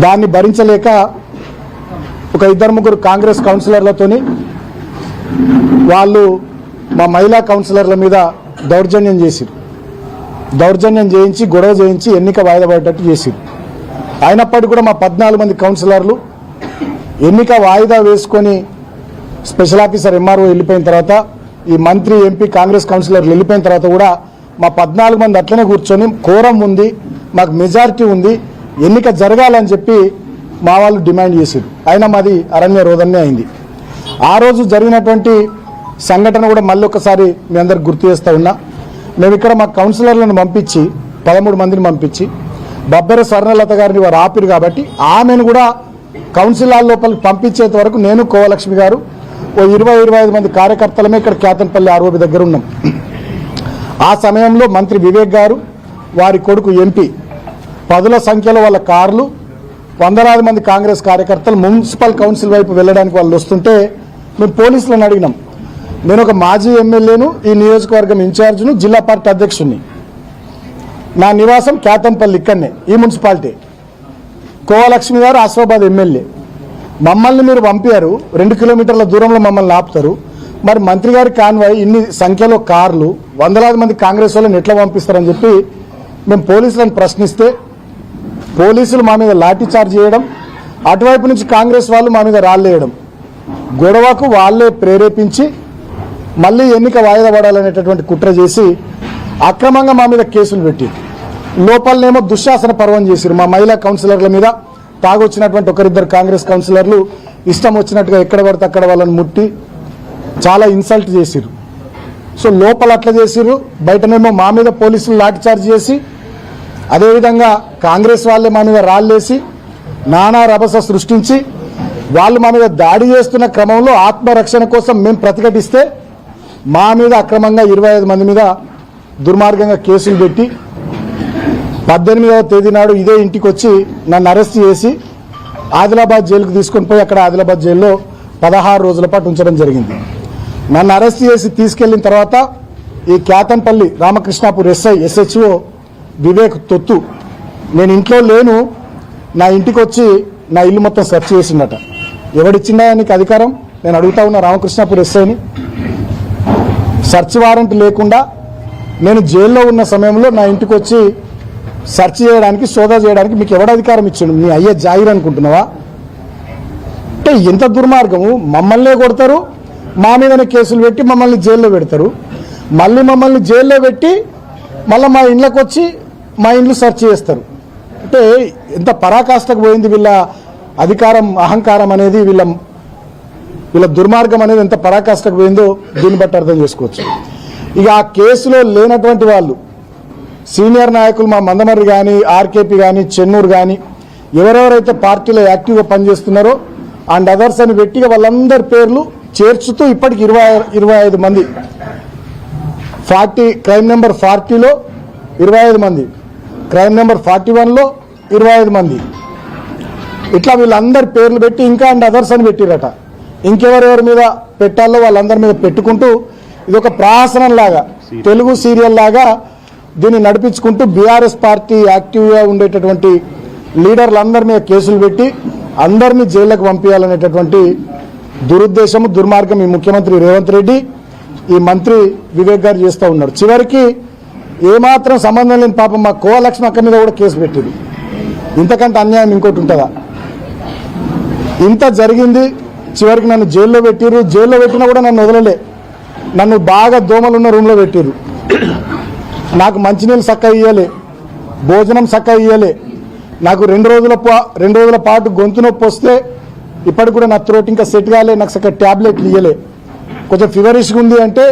దాన్ని భరించలేక ఒక ఇద్దరు ముగ్గురు కాంగ్రెస్ కౌన్సిలర్లతోని వాళ్ళు మా మహిళా కౌన్సిలర్ల మీద దౌర్జన్యం చేయించి గొడవ చేయించి ఎన్నిక వాయిదా పడేటట్టు చేసిరు. అయినప్పటికీ కూడా మా 14 మంది కౌన్సిలర్లు ఎన్నిక వాయిదా వేసుకొని స్పెషల్ ఆఫీసర్ ఎంఆర్ఓ వెళ్ళిపోయిన తర్వాత ఈ మంత్రి ఎంపీ కాంగ్రెస్ కౌన్సిలర్లు వెళ్ళిపోయిన తర్వాత కూడా మా 14 మంది అట్లనే కూర్చొని కోరం ఉంది, మాకు మెజారిటీ ఉంది, ఎన్నిక జరగాలని చెప్పి మా వాళ్ళు డిమాండ్ చేశారు. అయినా మాది అరణ్య రోదన్నే అయింది. ఆ రోజు జరిగినటువంటి సంఘటన కూడా మళ్ళీ ఒకసారి మీ అందరికి గుర్తు చేస్తూ ఉన్నా. మేము ఇక్కడ మా కౌన్సిలర్లను పంపించి 13 మందిని పంపించి బబ్బెర స్వర్ణలత గారిని వారు ఆపిరు కాబట్టి ఆమెను కూడా కౌన్సిలర్ లోపలికి పంపించేంత వరకు నేను కోవలక్ష్మి గారు ఓ 20-25 మంది కార్యకర్తలమే ఇక్కడ కేతన్పల్లి ఆర్ఓబి దగ్గర ఉన్నాం. ఆ సమయంలో మంత్రి వివేక్ గారు వారి కొడుకు ఎంపీ 10ల సంఖ్యలో వాళ్ళ కార్లు వందలాది మంది కాంగ్రెస్ కార్యకర్తలు మున్సిపల్ కౌన్సిల్ వైపు వెళ్ళడానికి వాళ్ళు వస్తుంటే మేము పోలీసులను అడిగినాం. నేను ఒక మాజీ ఎమ్మెల్యేను, ఈ నియోజకవర్గం ఇన్ఛార్జ్ను, జిల్లా పార్టీ అధ్యక్షుడిని. నా నివాసం కేతంపల్లి, ఇక్కడనే ఈ మున్సిపాలిటీ. కోవలక్ష్మి గారు ఆసిఫాబాద్ ఎమ్మెల్యే. మమ్మల్ని మీరు పంపారు, 2 కిలోమీటర్ల దూరంలో మమ్మల్ని ఆపుతారు. మరి మంత్రి గారి కాన్వాయ్ ఇన్ని సంఖ్యలో కార్లు వందలాది మంది కాంగ్రెస్ వాళ్ళని ఎట్లా పంపిస్తారని చెప్పి మేము పోలీసులను ప్రశ్నిస్తే పోలీసులు మా మీద లాఠీ చార్జ్ చేయడం, అటువైపు నుంచి కాంగ్రెస్ వాళ్ళు మా మీద రాళ్ళేయడం, గొడవకు వాళ్ళే ప్రేరేపించి మళ్ళీ ఎన్నిక వాయిదా పడాలనేటటువంటి కుట్ర చేసి అక్రమంగా మా మీద కేసులు పెట్టి లోపలనేమో దుశ్శాసన పర్వం చేశారు. మా మహిళా కౌన్సిలర్ల మీద తాగొచ్చినటువంటి ఒకరిద్దరు కాంగ్రెస్ కౌన్సిలర్లు ఇష్టం వచ్చినట్టుగా ఎక్కడ పడితే అక్కడ వాళ్ళని ముట్టి చాలా ఇన్సల్ట్ చేసిరు. సో లోపల అట్లా చేసిరు, బయటనేమో మా మీద పోలీసులు లాఠీచార్జ్ చేసి అదేవిధంగా కాంగ్రెస్ వాళ్ళే మా మీద రాళ్ళేసి నానా రభస సృష్టించి వాళ్ళు మా మీద దాడి చేస్తున్న క్రమంలో ఆత్మరక్షణ కోసం మేము ప్రతిఘటిస్తే మా మీద అక్రమంగా 25 మంది మీద దుర్మార్గంగా కేసులు పెట్టి 18వ తేదీ నాడు ఇదే ఇంటికి వచ్చి నన్ను అరెస్ట్ చేసి ఆదిలాబాద్ జైలుకు తీసుకొని పోయి అక్కడ ఆదిలాబాద్ జైల్లో 16 రోజుల పాటు ఉంచడం జరిగింది. నన్ను అరెస్ట్ చేసి తీసుకెళ్లిన తర్వాత ఈ కేతన్పల్లి రామకృష్ణాపూర్ SHO వివేక్ తొత్తు, నేను ఇంట్లో లేను, నా ఇంటికి వచ్చి నా ఇల్లు మొత్తం సెర్చ్ చేసిందట. ఎవడిచ్చిందా నీకు అధికారం? నేను అడుగుతా ఉన్నా రామకృష్ణాపూర్ SIని. సెర్చ్ వారెంట్ లేకుండా నేను జైల్లో ఉన్న సమయంలో నా ఇంటికి వచ్చి సెర్చ్ చేయడానికి, సోదా చేయడానికి మీకు ఎవడ అధికారం ఇచ్చిండు? నీ అయ్యే జాయిర్ అనుకుంటున్నావా? అంటే ఎంత దుర్మార్గము! మమ్మల్నే కొడతారు, మా మీదనే కేసులు పెట్టి మమ్మల్ని జైల్లో పెడతారు, మళ్ళీ మమ్మల్ని జైల్లో పెట్టి మళ్ళీ మా ఇంట్లోకి వచ్చి మా ఇంట్లో సెర్చ్ చేస్తారు. అంటే ఎంత పరాకాష్ఠకు పోయింది వీళ్ళ అధికారం, అహంకారం అనేది, వీళ్ళ దుర్మార్గం అనేది ఎంత పరాకాష్ఠకు పోయిందో దీన్ని బట్టి అర్థం చేసుకోవచ్చు. ఇక ఆ కేసులో లేనటువంటి వాళ్ళు సీనియర్ నాయకులు మా మందమర్రి కానీ, ఆర్కేపీ కానీ, చెన్నూరు కానీ ఎవరెవరైతే పార్టీలో యాక్టివ్గా పనిచేస్తున్నారో అండ్ అదర్స్ అని పెట్టిగా వాళ్ళందరి పేర్లు చేర్చుతూ ఇప్పటికి 25 మంది, క్రైమ్ నెంబర్ 40లో 25 మంది, క్రైమ్ నెంబర్ 41లో 25 మంది, ఇట్లా వీళ్ళందరి పేర్లు పెట్టి ఇంకా అండ్ అదర్స్ అని పెట్టిరట. ఇంకెవరెవరి మీద పెట్టాలో వాళ్ళందరి మీద పెట్టుకుంటూ ఇదొక ప్రహసనం లాగా, తెలుగు సీరియల్ లాగా దీన్ని నడిపించుకుంటూ బీఆర్ఎస్ పార్టీ యాక్టివ్గా ఉండేటటువంటి లీడర్లందరి మీద కేసులు పెట్టి అందరినీ జైళ్లకు పంపించాలనేటటువంటి దురుద్దేశము, దుర్మార్గం ఈ ముఖ్యమంత్రి రేవంత్ రెడ్డి, ఈ మంత్రి వివేక్ గారు చేస్తూ ఉన్నారు. చివరికి ఏమాత్రం సంబంధం లేని పాపం మా కోవలక్ష్మి అక్క మీద కూడా కేసు పెట్టింది. ఇంతకంటే అన్యాయం ఇంకోటి ఉంటుందా? ఇంత జరిగింది, చివరికి నన్ను జైల్లో పెట్టిరు. జైల్లో పెట్టినా కూడా నన్ను వదలలే, నన్ను బాగా దోమలున్న రూమ్లో పెట్టిరు. నాకు మంచినీళ్ళు చక్కగా ఇయ్యలే, భోజనం చక్కగా ఇయ్యలే. నాకు 2 రోజుల పాటు గొంతు నొప్పి వస్తే ఇప్పటికి కూడా నా త్రోట్ ఇంకా సెట్ కాలే, నాకు చక్కగా ట్యాబ్లెట్లు ఇయ్యలే. కొంచెం ఫీవరిష్గా ఉంది అంటే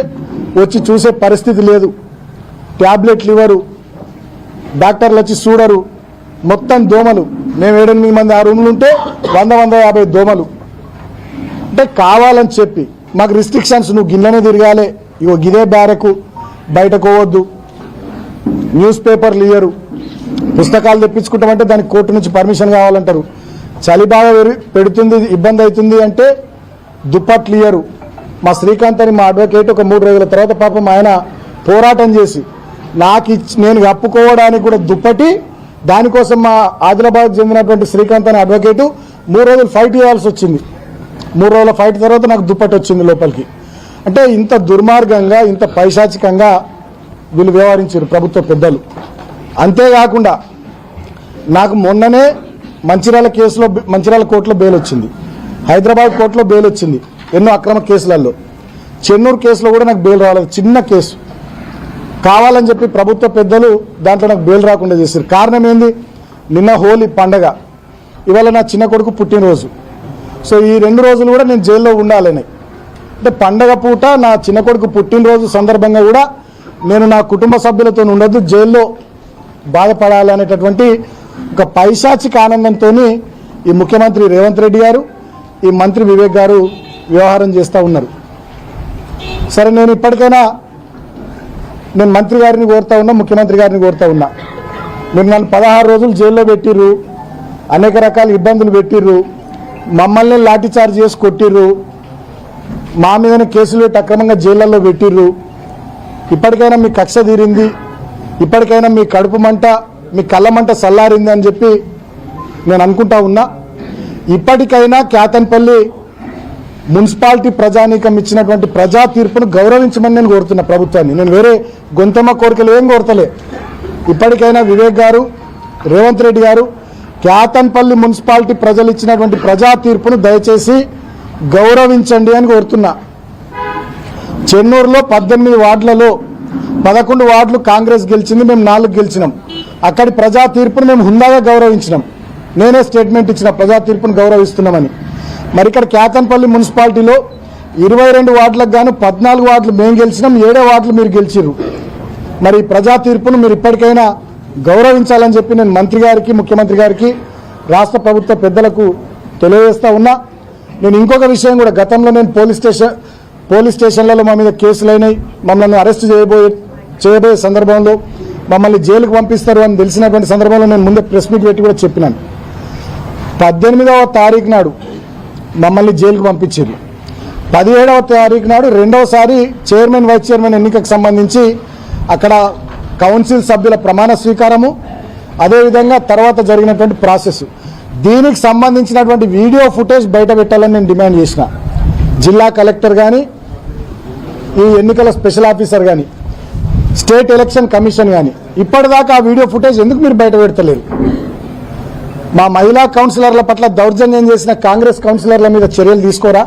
వచ్చి చూసే పరిస్థితి లేదు, ట్యాబ్లెట్లు ఇవ్వరు, డాక్టర్లు వచ్చి చూడరు. మొత్తం దోమలు. మేము 7-8 మంది ఆ రూమ్లు ఉంటే 100-150 దోమలు. అంటే కావాలని చెప్పి మాకు రిస్ట్రిక్షన్స్, నువ్వు గిన్నెనే తిరగాలి, ఇగో గిదే బ్యారకు, బయటకు పోవద్దు, న్యూస్ పేపర్లు ఇయ్యరు, పుస్తకాలు తెప్పించుకుంటామంటే దానికి కోర్టు నుంచి పర్మిషన్ కావాలంటారు, చలి బాగా పెడుతుంది, ఇబ్బంది అవుతుంది అంటే దుప్పట్లు ఇయ్యరు. మా శ్రీకాంత్ అని మా అడ్వకేట్ ఒక 3 రోజుల తర్వాత పాపం ఆయన పోరాటం చేసి నేను కప్పుకోవడానికి కూడా దుప్పటి దానికోసం మా ఆదిలాబాద్ చెందినటువంటి శ్రీకాంత్ అనే అడ్వకేటు 3 రోజులు ఫైట్ చేయాల్సి వచ్చింది. 3 రోజుల ఫైట్ తర్వాత నాకు దుప్పటి వచ్చింది లోపలికి. అంటే ఇంత దుర్మార్గంగా, ఇంత పైశాచికంగా వీళ్ళు వ్యవహరించారు ప్రభుత్వ పెద్దలు. అంతేకాకుండా నాకు మొన్ననే మంచిర్యాల కోర్టులో బెయిల్ వచ్చింది, హైదరాబాద్ కోర్టులో బెయిల్ వచ్చింది, ఎన్నో అక్రమ కేసులలో. చెన్నూరు కేసులో కూడా నాకు బెయిల్ రాలేదు, చిన్న కేసు. కావాలని చెప్పి ప్రభుత్వ పెద్దలు దాంట్లో నాకు బెయిల్ రాకుండా చేశారు. కారణం ఏంది? నిన్న హోలీ పండగ, ఇవాళ నా చిన్న కొడుకు పుట్టినరోజు. సో ఈ 2 రోజులు కూడా నేను జైల్లో ఉండాలని, అంటే పండగ పూట నా చిన్న కొడుకు పుట్టినరోజు సందర్భంగా కూడా నేను నా కుటుంబ సభ్యులతో ఉండొద్దు, జైల్లో బాధపడాలనేటటువంటి ఒక పైశాచిక ఆనందంతో ఈ ముఖ్యమంత్రి రేవంత్ రెడ్డి గారు, ఈ మంత్రి వివేక్ గారు వ్యవహారం చేస్తూ ఉన్నారు. సరే, నేను ఇప్పటికైనా మంత్రి గారిని కోరుతా ఉన్నా, ముఖ్యమంత్రి గారిని కోరుతా ఉన్నా. మీరు నన్ను 16 రోజులు జైల్లో పెట్టిర్రు, అనేక రకాల ఇబ్బందులు పెట్టిర్రు, మమ్మల్ని లాఠీచార్జ్ చేసి కొట్టిర్రు, మా మీదనే కేసులు పెట్టి అక్రమంగా జైళ్లలో పెట్టిర్రు. ఇప్పటికైనా మీ కక్ష తీరింది, ఇప్పటికైనా మీ కడుపు మంట, మీ కళ్ళ మంట చల్లారింది అని చెప్పి నేను అనుకుంటా ఉన్నా. ఇప్పటికైనా కేతన్పల్లి మున్సిపాలిటీ ప్రజానీకం ఇచ్చినటువంటి ప్రజా తీర్పును గౌరవించమని నేను కోరుతున్నా ప్రభుత్వాన్ని. నేను వేరే గొంతమ్మ కోరికలు ఏం కోరతలే. ఇప్పటికైనా వివేక్ గారు, రేవంత్ రెడ్డి గారు, కేతన్పల్లి మున్సిపాలిటీ ప్రజలు ఇచ్చినటువంటి ప్రజా తీర్పును దయచేసి గౌరవించండి అని కోరుతున్నా. చెన్నూరులో 18 వార్డులలో 11 వార్డులు కాంగ్రెస్ గెలిచింది, మేము 4 గెలిచినాం. అక్కడి ప్రజా తీర్పును మేము హుందాగా గౌరవించినాం. నేనే స్టేట్మెంట్ ఇచ్చిన ప్రజా తీర్పును గౌరవిస్తున్నామని. మరి ఇక్కడ కేతన్పల్లి మున్సిపాలిటీలో 22 వార్డులకు గాను 14 వార్డులు మేము గెలిచినాం, 7 వార్డులు మీరు గెలిచిర్రు. మరి ప్రజా తీర్పును మీరు ఇప్పటికైనా గౌరవించాలని చెప్పి నేను మంత్రి గారికి, ముఖ్యమంత్రి గారికి, రాష్ట్ర ప్రభుత్వ పెద్దలకు తెలియజేస్తా ఉన్నా. నేను ఇంకొక విషయం కూడా, గతంలో నేను పోలీస్ స్టేషన్లలో మా మీద కేసులు అయినాయి, మమ్మల్ని అరెస్ట్ చేయబోయే సందర్భంలో మమ్మల్ని జైలుకు పంపిస్తారు అని తెలిసినటువంటి సందర్భంలో నేను ముందే ప్రెస్ మీట్ పెట్టి కూడా చెప్పినాను. 18వ తారీఖు నాడు మమ్మల్ని జైలుకు పంపించారు. 17వ తారీఖు నాడు రెండవసారి చైర్మన్, వైస్ చైర్మన్ ఎన్నికకు సంబంధించి అక్కడ కౌన్సిల్ సభ్యుల ప్రమాణ స్వీకారము, అదేవిధంగా తర్వాత జరిగినటువంటి ప్రాసెస్, దీనికి సంబంధించినటువంటి వీడియో ఫుటేజ్ బయట పెట్టాలని నేను డిమాండ్ చేసిన. జిల్లా కలెక్టర్ కానీ, ఈ ఎన్నికల స్పెషల్ ఆఫీసర్ కానీ, స్టేట్ ఎలక్షన్ కమిషన్ కానీ ఇప్పటిదాకా ఆ వీడియో ఫుటేజ్ ఎందుకు మీరు బయట పెడతలేరు? మా మహిళా కౌన్సిలర్ల పట్ల దౌర్జన్యం చేసిన కాంగ్రెస్ కౌన్సిలర్ల మీద చర్యలు తీసుకోరా?